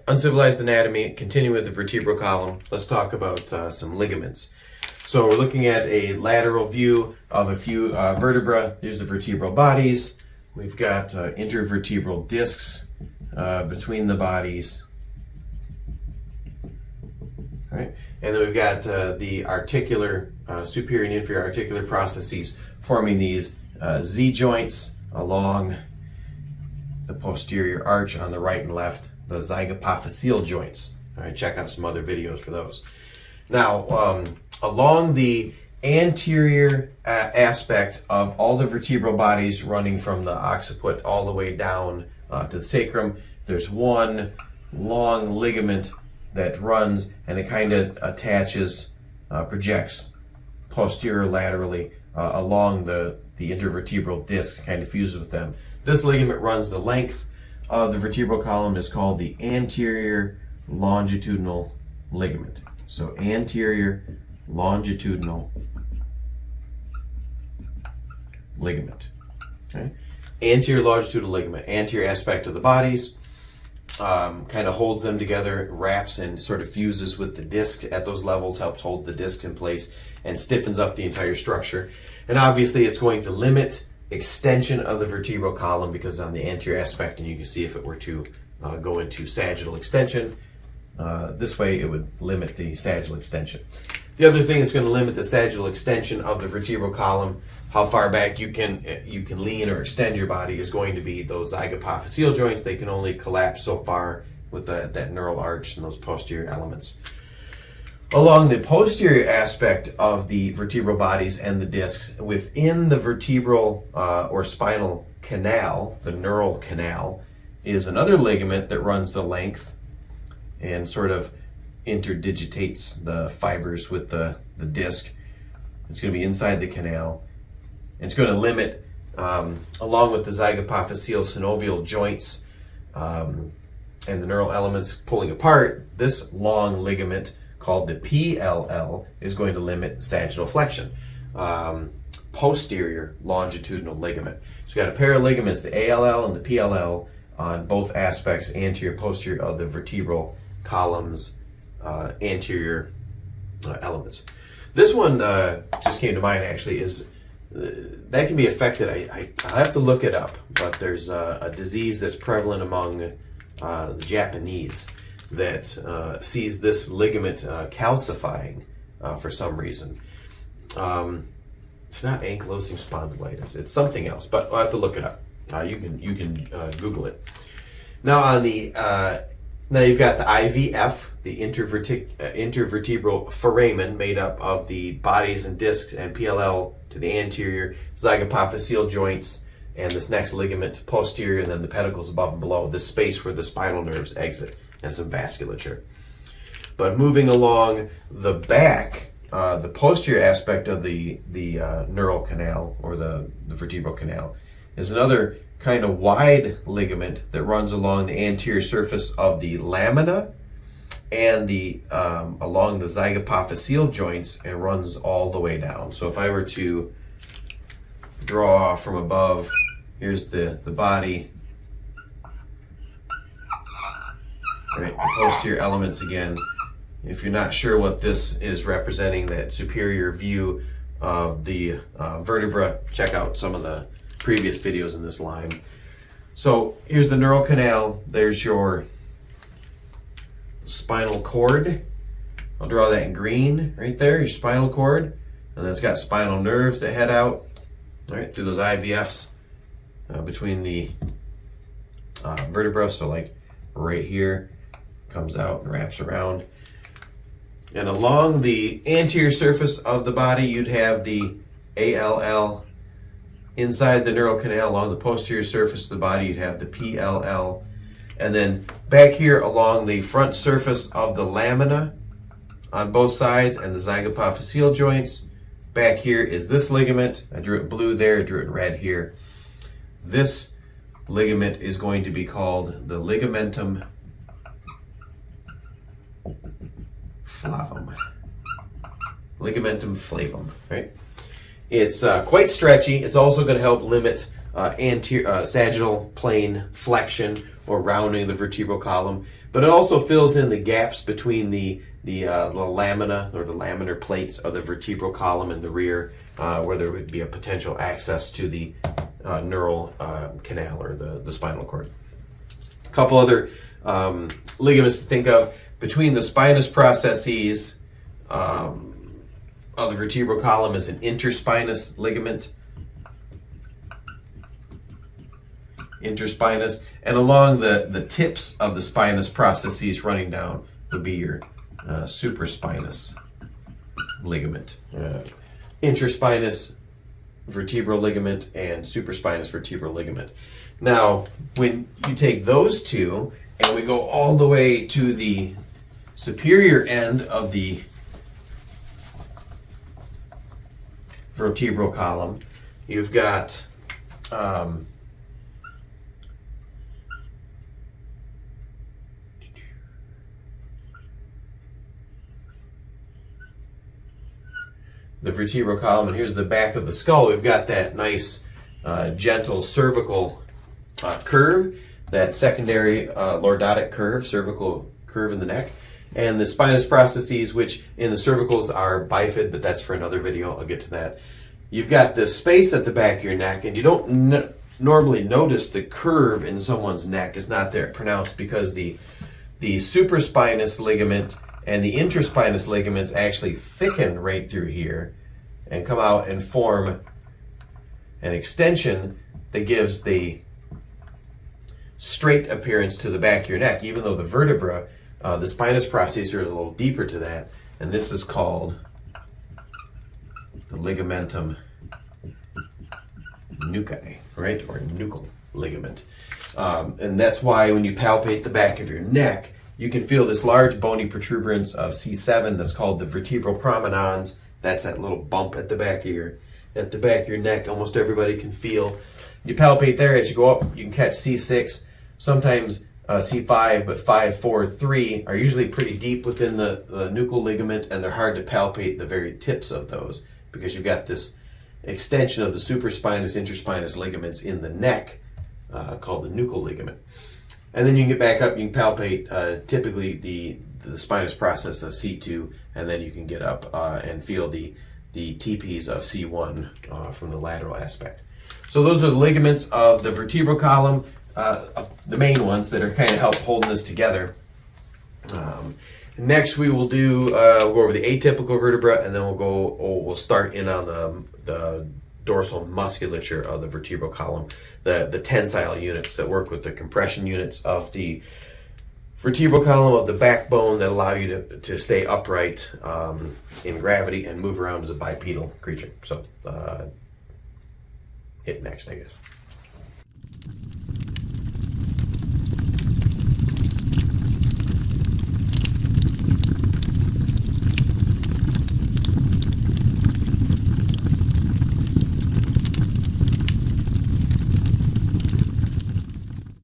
Uncivilized anatomy, continuing with the vertebral column. Let's talk about some ligaments. So we're looking at a lateral view of a few vertebra. Here's the vertebral bodies. We've got intervertebral discs between the bodies. All right. And then we've got the articular, superior and inferior articular processes forming these Z joints along the posterior arch on the right and left, the zygapophyseal joints. All right, check out some other videos for those. Now, along the anterior aspect of all the vertebral bodies running from the occiput all the way down to the sacrum, there's one long ligament that runs and it kind of attaches, projects posterior laterally along the intervertebral discs, kind of fuses with them. This ligament runs the length of the vertebral column, is called the anterior longitudinal ligament. So anterior longitudinal ligament. Okay? Anterior longitudinal ligament, anterior aspect of the bodies, kind of holds them together, wraps and sort of fuses with the disc at those levels, helps hold the disc in place and stiffens up the entire structure. And obviously it's going to limit extension of the vertebral column because on the anterior aspect, and you can see if it were to go into sagittal extension, this way it would limit the sagittal extension. The other thing that's going to limit the sagittal extension of the vertebral column, how far back you can lean or extend your body, is going to be those zygapophyseal joints. They can only collapse so far with that neural arch and those posterior elements. Along the posterior aspect of the vertebral bodies and the discs, within the vertebral or spinal canal, the neural canal, is another ligament that runs the length and sort of interdigitates the fibers with the disc. It's going to be inside the canal. It's going to limit, along with the zygapophyseal synovial joints and the neural elements pulling apart, this long ligament called the PLL is going to limit sagittal flexion. Posterior longitudinal ligament. So you've got a pair of ligaments, the ALL and the PLL, on both aspects, anterior, posterior of the vertebral columns, anterior elements. This one just came to mind actually, is that can be affected. I have to look it up, but there's a disease that's prevalent among the Japanese that sees this ligament calcifying for some reason. It's not ankylosing spondylitis. It's something else, but I'll have to look it up. You can Google it. Now on the now you've got the IVF, the intervertebral foramen, made up of the bodies and discs and PLL to the anterior, zygapophyseal joints, and this next ligament posterior, and then the pedicles above and below, the space where the spinal nerves exit, and some vasculature. But moving along the back, the posterior aspect of the neural canal, or the vertebral canal, is another kind of wide ligament that runs along the anterior surface of the lamina and along the zygapophyseal joints, and runs all the way down. So if I were to draw from above, here's the body, right, the posterior elements again. If you're not sure what this is representing, that superior view of the vertebra, check out some of the previous videos in this line. So here's the neural canal. There's your spinal cord. I'll draw that in green right there, your spinal cord. And then it's got spinal nerves that head out, all right, through those IVFs between the vertebra. So like right here, comes out and wraps around. And along the anterior surface of the body, you'd have the ALL. Inside the neural canal, along the posterior surface of the body, you'd have the PLL. And then back here along the front surface of the lamina on both sides and the zygapophyseal joints, back here is this ligament. I drew it blue there, I drew it red here. This ligament is going to be called the ligamentum flavum. Ligamentum flavum, right? It's quite stretchy. It's also going to help limit sagittal plane flexion or rounding of the vertebral column, but it also fills in the gaps between the lamina or the laminar plates of the vertebral column in the rear, where there would be a potential access to the neural canal or the spinal cord. A couple other ligaments to think of between the spinous processes of the vertebral column is an interspinous ligament. Interspinous, and along the tips of the spinous processes running down would be your supraspinous ligament. Interspinous vertebral ligament and supraspinous vertebral ligament. Now, when you take those two and we go all the way to the superior end of the vertebral column, you've got the vertebral column, and here's the back of the skull. We've got that nice, gentle cervical curve, that secondary lordotic curve, cervical curve in the neck, and the spinous processes, which in the cervicals are bifid, but that's for another video. I'll get to that. You've got this space at the back of your neck, and you don't normally notice the curve in someone's neck is not there pronounced because the supraspinous ligament and the interspinous ligaments actually thicken right through here and come out and form an extension that gives the straight appearance to the back of your neck, even though the vertebra, the spinous processes are a little deeper to that, and this is called the ligamentum nuchae, right, or nuchal ligament. And that's why when you palpate the back of your neck, you can feel this large bony protuberance of C7 that's called the vertebral prominence. That's that little bump at the back of your neck. Almost everybody can feel. You palpate there as you go up. You can catch C6, sometimes C5, but 5, 4, 3 are usually pretty deep within the nuchal ligament, and they're hard to palpate the very tips of those because you've got this extension of the supraspinous, interspinous ligaments in the neck called the nuchal ligament. And then you can get back up, you can palpate typically the spinous process of C2, and then you can get up and feel the TPs of C1 from the lateral aspect. So those are the ligaments of the vertebral column, the main ones that are kind of help holding this together. Next we will do, we'll go over the atypical vertebra, and then we'll start in on the dorsal musculature of the vertebral column, the tensile units that work with the compression units of the vertebral column of the backbone that allow you to stay upright in gravity and move around as a bipedal creature. So hit next, I guess.